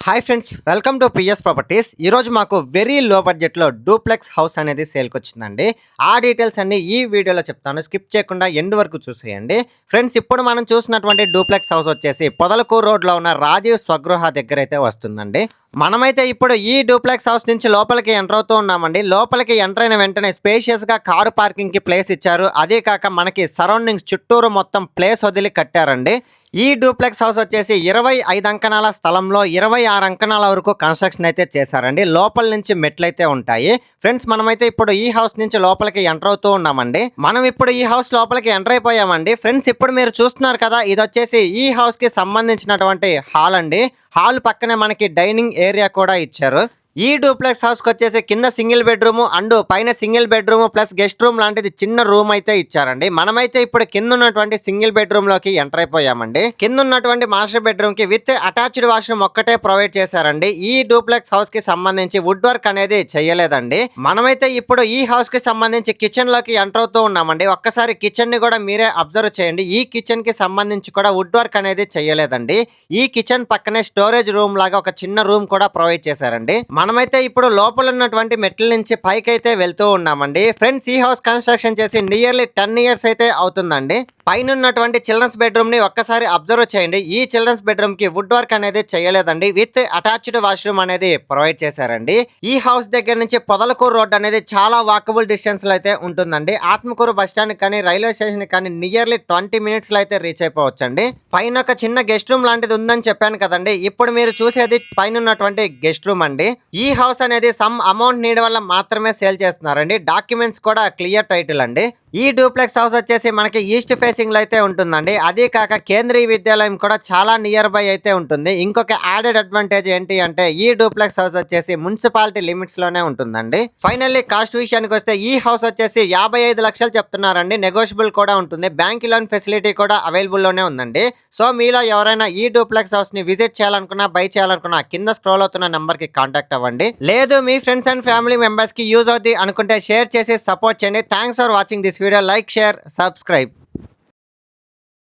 Hi friends, welcome to PS properties. ఈరోజు మాకు very low బడ్జెట్లో డూప్లెక్స్ హౌస్ అనేది సేల్కి వచ్చిందండి. ఆ డీటెయిల్స్ అన్ని ఈ వీడియోలో చెప్తాను, స్కిప్ చేయకుండా ఎండ్ వరకు చూసేయండి. ఫ్రెండ్స్, ఇప్పుడు మనం చూసినటువంటి డూప్లెక్స్ హౌస్ వచ్చేసి పొదలకూరు రోడ్లో ఉన్న రాజీవ్ స్వగృహ దగ్గర అయితే వస్తుందండి. మనమైతే ఇప్పుడు ఈ డూప్లెక్స్ హౌస్ నుంచి లోపలికి ఎంటర్ అవుతూ ఉన్నామండి. లోపలికి ఎంటర్ అయిన వెంటనే స్పేషియస్గా కారు పార్కింగ్కి ప్లేస్ ఇచ్చారు. అదే కాక మనకి సరౌండింగ్స్ చుట్టూరు మొత్తం ప్లేస్ వదిలి కట్టారండి. ఈ డూప్లెక్స్ హౌస్ వచ్చేసి 25 అంకణాల స్థలంలో 26 అంకణాల వరకు కన్స్ట్రక్షన్ అయితే చేశారండి. లోపల నుంచి మెట్లయితే ఉంటాయి. ఫ్రెండ్స్, మనమైతే ఇప్పుడు ఈ హౌస్ నుంచి లోపలికి ఎంటర్ అవుతూ ఉన్నామండి. మనం ఇప్పుడు ఈ హౌస్ లోపలికి ఎంటర్ అయిపోయామండి. ఫ్రెండ్స్, ఇప్పుడు మీరు చూస్తున్నారు కదా, ఇది వచ్చేసి ఈ హౌస్ కి సంబంధించినటువంటి హాల్ అండి. హాల్ పక్కనే మనకి డైనింగ్ ఏరియా కూడా ఇచ్చారు. ఈ డూప్లెక్స్ హౌస్ కి వచ్చేసి కింద సింగిల్ బెడ్రూమ్ అండ్ పైన single bedroom plus guest room లాంటిది చిన్న రూమ్ అయితే ఇచ్చారండి. మనమైతే ఇప్పుడు కింద ఉన్నటువంటి సింగిల్ బెడ్రూమ్ లోకి ఎంటర్ అయిపోయామండి. కింద ఉన్నటువంటి మాస్టర్ బెడ్రూమ్ కి విత్ అటాచ్డ్ వాష్రూమ్ ఒక్కటే ప్రొవైడ్ చేశారండి. ఈ డూప్లెక్స్ హౌస్ కి సంబంధించి వుడ్ వర్క్ అనేది చేయలేదండి. మనమైతే ఇప్పుడు ఈ హౌస్ కి సంబంధించి కిచెన్ లోకి ఎంటర్ అవుతూ ఉన్నామండి. ఒక్కసారి కిచెన్ ని కూడా మీరే అబ్జర్వ్ చేయండి. ఈ కిచెన్ కి సంబంధించి కూడా వుడ్ వర్క్ అనేది చేయలేదండి. ఈ కిచెన్ పక్కనే స్టోరేజ్ రూమ్ లాగా ఒక చిన్న రూమ్ కూడా ప్రొవైడ్ చేశారండి. మనమైతే ఇప్పుడు లోపల ఉన్నటువంటి మెట్ల నుంచి పైకి అయితే వెళ్తూ ఉన్నామండి. ఫ్రెండ్స్, ఈ హౌస్ కన్స్ట్రక్షన్ చేసి నియర్లీ 10 ఇయర్స్ అయితే అవుతుందండి. పైన ఉన్నటువంటి చిల్డ్రన్స్ బెడ్రూమ్ ని ఒక్కసారి అబ్జర్వ్ చేయండి. ఈ చిల్డ్రన్స్ బెడ్రూమ్ కి వుడ్ వర్క్ అనేది చేయలేదండి. విత్ అటాచ్డ్ వాష్రూమ్ అనేది ప్రొవైడ్ చేశారండి. ఈ హౌస్ దగ్గర నుంచి పొదలకూరు రోడ్ అనేది చాలా వాకబుల్ డిస్టెన్స్ లో అయితే ఉంటుందండి. ఆత్మకూరు బస్ స్టాండ్ కానీ రైల్వే స్టేషన్ కానీ నియర్లీ 20 మినిట్స్ లో అయితే రీచ్ అయిపోవచ్చండి. పైన ఒక చిన్న గెస్ట్ రూమ్ లాంటిది ఉందని చెప్పాను కదండి. ఇప్పుడు మీరు చూసేది పైన ఉన్నటువంటి గెస్ట్ రూమ్ అండి. ఈ హౌస్ అనేది సమ్ అమౌంట్ నీడ్ వల్ల మాత్రమే సేల్ చేస్తున్నారండి. డాక్యుమెంట్స్ కూడా క్లియర్ టైటిల్ అండి. ఈ డూప్లెక్స్ హౌస్ వచ్చేసి మనకి ఈస్ట్ ఫేసింగ్ లో అయితే ఉంటుందండి. అదే కాక కేంద్రీయ విద్యాలయం కూడా చాలా నియర్ బై అయితే ఉంటుంది. ఇంకొక యాడెడ్ అడ్వాంటేజ్ ఏంటి అంటే ఈ డూప్లెక్స్ హౌస్ వచ్చేసి మున్సిపాలిటీ లిమిట్స్ లోనే ఉంటుందండి. ఫైనల్లీ కాస్ట్ విషయానికి వస్తే ఈ హౌస్ వచ్చేసి 55 లక్షలు చెప్తున్నారండి. నెగోషియబుల్ కూడా ఉంటుంది. బ్యాంక్ లోన్ ఫెసిలిటీ కూడా అవైలబుల్ లోనే ఉందండి. సో మీలో ఎవరైనా ఈ డూప్లెక్స్ హౌస్ ని విజిట్ చేయాలనుకున్నా, బై చేయాలనుకున్నా కింద స్క్రోల్ అవుతున్న నంబర్ కి కాంటాక్ట్ అవ్వండి. లేదు మీ ఫ్రెండ్స్ అండ్ ఫ్యామిలీ మెంబర్స్ కి యూజ్ అవుతుంది అనుకుంటే షేర్ చేసి సపోర్ట్ చేయండి. Thanks for watching this video. Like, share, subscribe.